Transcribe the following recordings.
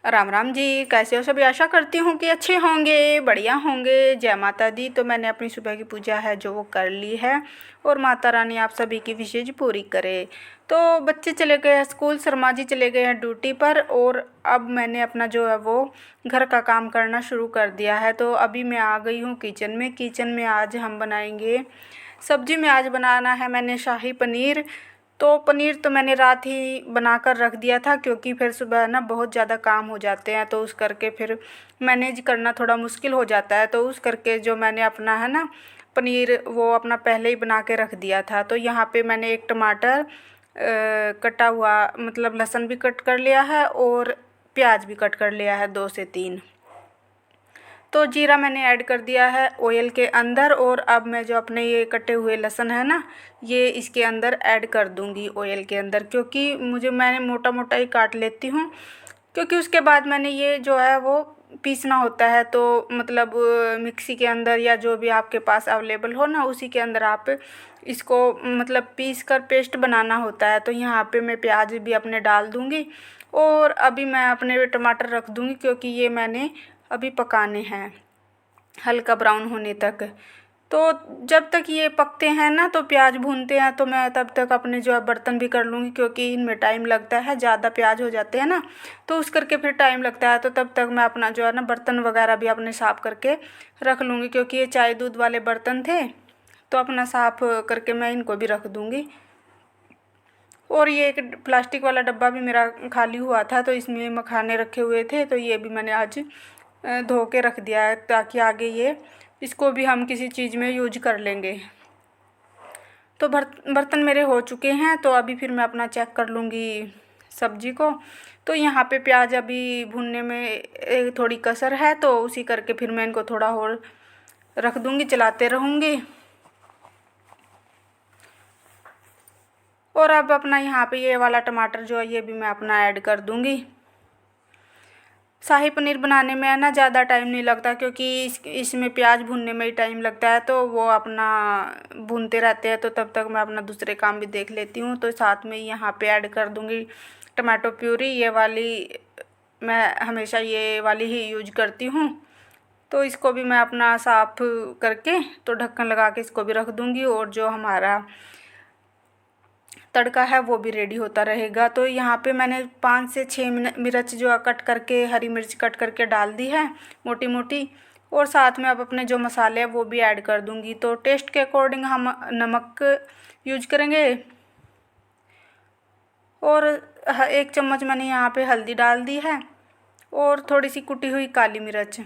राम राम जी, कैसे हो सभी। आशा करती हूँ कि अच्छे होंगे, बढ़िया होंगे। जय माता दी। तो मैंने अपनी सुबह की पूजा है जो वो कर ली है और माता रानी आप सभी की विशेष पूरी करे। तो बच्चे चले गए हैं स्कूल, शर्मा जी चले गए हैं ड्यूटी पर और अब मैंने अपना जो है वो घर का काम करना शुरू कर दिया है। तो अभी मैं आ गई हूँ किचन में आज हम बनाएंगे सब्जी में। आज बनाना है मैंने शाही पनीर। तो पनीर तो मैंने रात ही बनाकर रख दिया था क्योंकि फिर सुबह ना बहुत ज़्यादा काम हो जाते हैं, तो उस करके फिर मैनेज करना थोड़ा मुश्किल हो जाता है। तो उस करके जो मैंने अपना है ना पनीर वो अपना पहले ही बना के रख दिया था। तो यहाँ पे मैंने एक टमाटर कटा हुआ मतलब लहसुन भी कट कर लिया है और प्याज भी कट कर लिया है 2 से 3। तो जीरा मैंने ऐड कर दिया है ऑयल के अंदर और अब मैं जो अपने ये कटे हुए लहसुन है ना ये इसके अंदर ऐड कर दूंगी ऑयल के अंदर, क्योंकि मैंने मोटा मोटा ही काट लेती हूँ क्योंकि उसके बाद मैंने ये जो है वो पीसना होता है। तो मतलब मिक्सी के अंदर या जो भी आपके पास अवेलेबल हो ना उसी के अंदर आप इसको मतलब पीस कर पेस्ट बनाना होता है। तो यहाँ पे मैं प्याज भी अपने डाल दूँगी और अभी मैं अपने टमाटर रख दूँगी क्योंकि ये मैंने अभी पकाने हैं हल्का ब्राउन होने तक। तो जब तक ये पकते हैं ना तो प्याज भूनते हैं तो मैं तब तक अपने जो है बर्तन भी कर लूँगी क्योंकि इनमें टाइम लगता है, ज़्यादा प्याज हो जाते हैं ना तो उस करके फिर टाइम लगता है। तो तब तक मैं अपना जो है ना बर्तन वगैरह भी अपने साफ़ करके रख लूँगी क्योंकि ये चाय दूध वाले बर्तन थे तो अपना साफ़ करके मैं इनको भी रख दूँगी। और ये एक प्लास्टिक वाला डब्बा भी मेरा खाली हुआ था तो इसमें मखाने रखे हुए थे, तो ये भी मैंने आज धो के रख दिया है ताकि आगे ये इसको भी हम किसी चीज़ में यूज कर लेंगे। तो बर्तन मेरे हो चुके हैं तो अभी फिर मैं अपना चेक कर लूँगी सब्जी को। तो यहाँ पे प्याज अभी भूनने में थोड़ी कसर है तो उसी करके फिर मैं इनको थोड़ा और रख दूँगी, चलाते रहूँगी। और अब अपना यहाँ पे ये वाला टमाटर जो है ये भी मैं अपना ऐड कर दूँगी। शाही पनीर बनाने में है ना ज़्यादा टाइम नहीं लगता क्योंकि इसमें प्याज भूनने में ही टाइम लगता है, तो वो अपना भूनते रहते हैं। तो तब तक मैं अपना दूसरे काम भी देख लेती हूँ। तो साथ में यहाँ पे ऐड कर दूँगी टमाटो प्यूरी। ये वाली मैं हमेशा ये वाली ही यूज करती हूँ। तो इसको भी मैं अपना साफ़ करके तो ढक्कन लगा के इसको भी रख दूँगी और जो हमारा तड़का है वो भी रेडी होता रहेगा। तो यहाँ पे मैंने 5 से 6 मिर्च जो है कट करके, हरी मिर्च कट करके डाल दी है मोटी मोटी। और साथ में अब अपने जो मसाले हैं वो भी ऐड कर दूँगी। तो टेस्ट के अकॉर्डिंग हम नमक यूज करेंगे और 1 चम्मच मैंने यहाँ पे हल्दी डाल दी है और थोड़ी सी कुटी हुई काली मिर्च।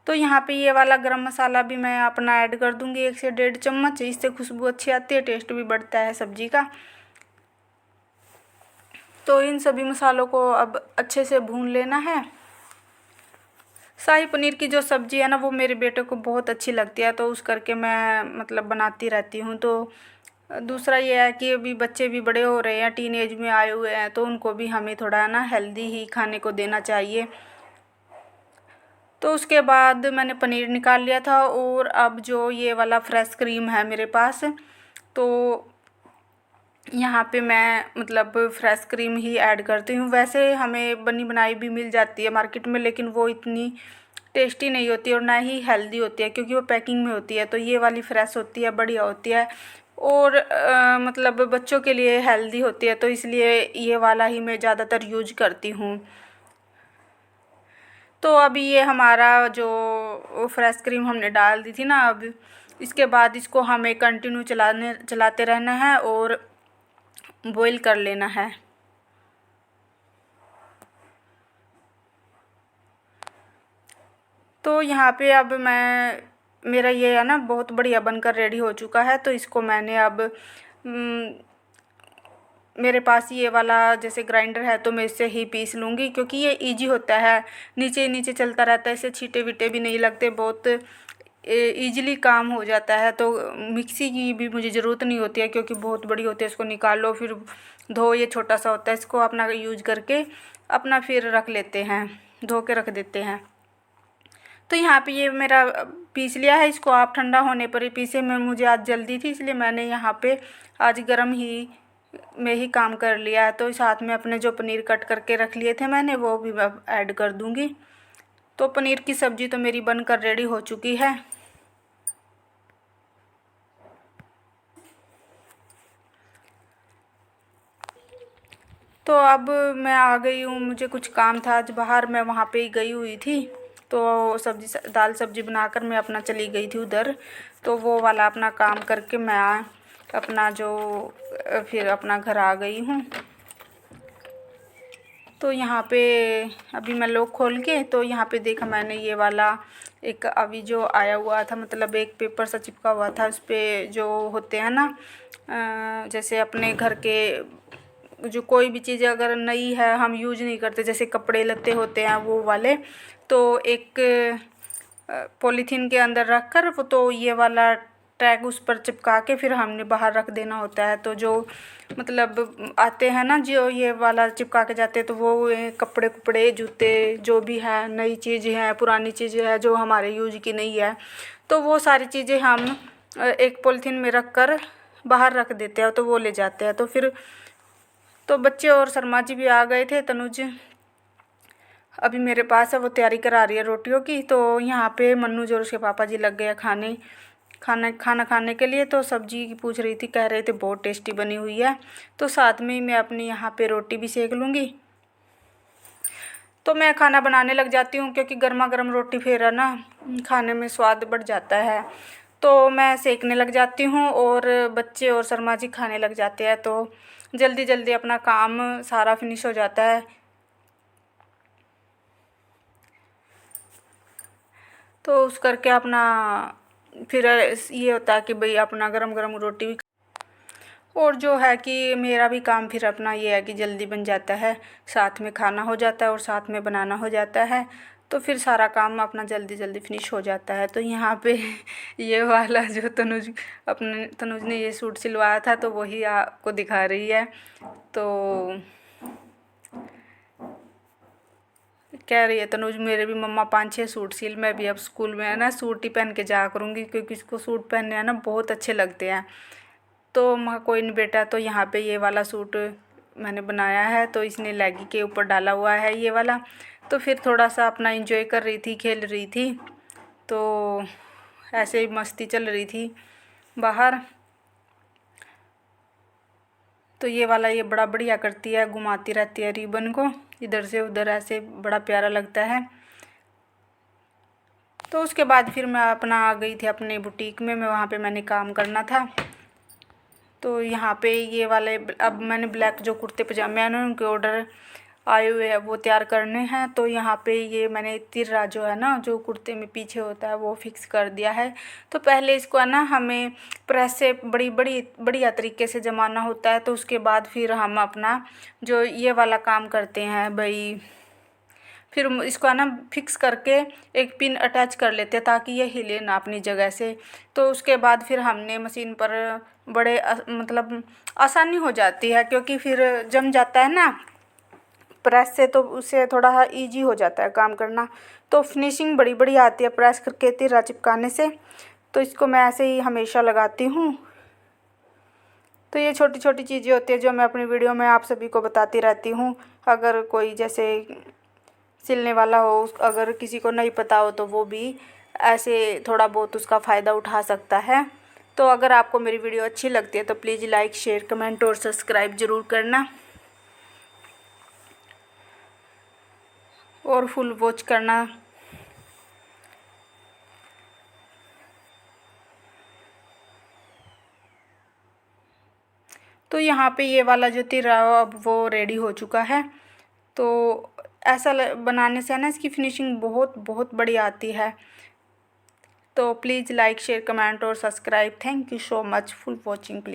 तो यहाँ पे ये वाला गरम मसाला भी मैं अपना ऐड कर दूँगी 1 से 1.5 चम्मच। इससे खुशबू अच्छी आती है, टेस्ट भी बढ़ता है सब्जी का। तो इन सभी मसालों को अब अच्छे से भून लेना है। शाही पनीर की जो सब्ज़ी है ना वो मेरे बेटे को बहुत अच्छी लगती है तो उस करके मैं मतलब बनाती रहती हूँ। तो दूसरा ये है कि अभी बच्चे भी बड़े हो रहे हैं, टीनेज में आए हुए हैं, तो उनको भी हमें थोड़ा ना हेल्दी ही खाने को देना चाहिए। तो उसके बाद मैंने पनीर निकाल लिया था और अब जो ये वाला फ्रेश क्रीम है मेरे पास, तो यहाँ पे मैं मतलब फ्रेश क्रीम ही ऐड करती हूँ। वैसे हमें बनी बनाई भी मिल जाती है मार्केट में, लेकिन वो इतनी टेस्टी नहीं होती और ना ही हेल्दी होती है क्योंकि वो पैकिंग में होती है। तो ये वाली फ्रेश होती है, बढ़िया होती है और मतलब बच्चों के लिए हेल्दी होती है, तो इसलिए ये वाला ही मैं ज़्यादातर यूज करती हूँ। तो अभी ये हमारा जो फ्रेश क्रीम हमने डाल दी थी ना, अब इसके बाद इसको हमें कंटिन्यू चलाते रहना है और बॉईल कर लेना है। तो यहाँ पे अब मेरा ये है ना बहुत बढ़िया बनकर रेडी हो चुका है। तो इसको मैंने अब मेरे पास ये वाला जैसे ग्राइंडर है तो मैं इससे ही पीस लूँगी क्योंकि ये इजी होता है, नीचे नीचे चलता रहता है, इससे छींटे वीटे भी नहीं लगते, बहुत ईजिली काम हो जाता है। तो मिक्सी की भी मुझे ज़रूरत नहीं होती है क्योंकि बहुत बड़ी होती है, इसको निकाल लो फिर धो, ये छोटा सा होता है, इसको अपना यूज करके अपना फिर रख लेते हैं, धो के रख देते हैं। तो यहाँ पे ये मेरा पीस लिया है, इसको आप ठंडा होने पर ही पीसे। मैं मुझे आज जल्दी थी इसलिए मैंने यहाँ पे आज गर्म ही में ही काम कर लिया है। तो साथ में अपने जो पनीर कट करके रख लिए थे मैंने, वो भी अब ऐड कर दूँगी। तो पनीर की सब्ज़ी तो मेरी बनकर रेडी हो चुकी है। तो अब मैं आ गई हूँ, मुझे कुछ काम था आज बाहर, मैं वहाँ पे ही गई हुई थी। तो दाल सब्ज़ी बनाकर मैं अपना चली गई थी उधर। तो वो वाला अपना काम करके मैं अपना जो फिर अपना घर आ गई हूँ। तो यहाँ पे अभी मैं लॉक खोल के तो यहाँ पे देखा मैंने ये वाला एक अभी जो आया हुआ था, मतलब एक पेपर सा चिपका हुआ था, उस पर जो होते हैं ना जैसे अपने घर के जो कोई भी चीज़ अगर नई है हम यूज नहीं करते, जैसे कपड़े लत्ते होते हैं वो वाले, तो एक पॉलीथीन के अंदर रख कर तो ये वाला टैग उस पर चिपका के फिर हमने बाहर रख देना होता है। तो जो मतलब आते हैं ना जो ये वाला चिपका के जाते हैं, तो वो कपड़े कुपड़े जूते जो भी है, नई चीज़ें हैं पुरानी चीज़ें हैं जो हमारे यूज की नहीं है, तो वो सारी चीज़ें हम एक पॉलीथीन में रख कर बाहर रख देते हैं, तो वो ले जाते हैं। तो फिर तो बच्चे और शर्मा जी भी आ गए थे, तनुज अभी मेरे पास है, वो तैयारी करा रही है रोटियों की। तो यहाँ पे मन्नूज और उसके पापा जी लग गए खाना खाने के लिए। तो सब्जी की पूछ रही थी, कह रहे थे बहुत टेस्टी बनी हुई है। तो साथ में ही मैं अपनी यहाँ पे रोटी भी सेक लूँगी। तो मैं खाना बनाने लग जाती हूँ, क्योंकि गर्मा गर्म रोटी फिर है ना खाने में स्वाद बढ़ जाता है। तो मैं सेकने लग जाती हूँ और बच्चे और शर्मा जी खाने लग जाते हैं। तो जल्दी जल्दी अपना काम सारा फिनिश हो जाता है। तो उस करके अपना फिर ये होता है कि भाई अपना गरम गरम रोटी भी, और जो है कि मेरा भी काम फिर अपना ये है कि जल्दी बन जाता है, साथ में खाना हो जाता है और साथ में बनाना हो जाता है। तो फिर सारा काम अपना जल्दी जल्दी फिनिश हो जाता है। तो यहाँ पे ये वाला जो तनुज ने ये सूट सिलवाया था, तो वही आपको दिखा रही है। तो कह रही है तनुज मेरे भी मम्मा 5-6 सूट सिल, मैं भी अब स्कूल में है ना सूट ही पहन के जाया करूँगी, क्योंकि इसको सूट पहनने है ना बहुत अच्छे लगते हैं। तो मैं कोई नहीं बेटा, तो यहाँ पे ये वाला सूट मैंने बनाया है, तो इसने लेगी के ऊपर डाला हुआ है ये वाला। तो फिर थोड़ा सा अपना इंजॉय कर रही थी, खेल रही थी, तो ऐसे ही मस्ती चल रही थी बाहर। तो ये वाला ये बड़ा बढ़िया करती है, घुमाती रहती है रिबन को इधर से उधर, ऐसे बड़ा प्यारा लगता है। तो उसके बाद फिर मैं अपना आ गई थी अपने बुटीक में, मैं वहाँ पे मैंने काम करना था। तो यहाँ पे ये वाले अब मैंने ब्लैक जो कुर्ते पजामे हैं ना उनके ऑर्डर आए हुए हैं, वो तैयार करने हैं। तो यहाँ पे ये मैंने तिर्रा जो है ना जो कुर्ते में पीछे होता है वो फिक्स कर दिया है। तो पहले इसको है ना हमें प्रेस से बढ़िया तरीके से जमाना होता है। तो उसके बाद फिर हम अपना जो ये वाला काम करते हैं भाई, फिर इसको है ना फिक्स करके एक पिन अटैच कर लेते हैं ताकि ये हिले ना अपनी जगह से। तो उसके बाद फिर हमने मशीन पर बड़े मतलब आसानी हो जाती है, क्योंकि फिर जम जाता है ना प्रेस से, तो उससे थोड़ा इजी हो जाता है काम करना। तो फिनिशिंग बड़ी आती है प्रेस करके तिर्रा चिपकाने से। तो इसको मैं ऐसे ही हमेशा लगाती हूँ। तो ये छोटी छोटी चीज़ें होती है जो मैं अपनी वीडियो में आप सभी को बताती रहती हूँ। अगर कोई जैसे सिलने वाला हो, अगर किसी को नहीं पता हो, तो वो भी ऐसे थोड़ा बहुत उसका फ़ायदा उठा सकता है। तो अगर आपको मेरी वीडियो अच्छी लगती है तो प्लीज़ लाइक शेयर कमेंट और सब्सक्राइब ज़रूर करना और फुल वॉच करना। तो यहाँ पे ये वाला जो तिर्रा अब वो रेडी हो चुका है। तो ऐसा बनाने से है ना इसकी फिनिशिंग बहुत बड़ी आती है। तो प्लीज़ लाइक शेयर कमेंट और subscribe. Thank you so much full watching please.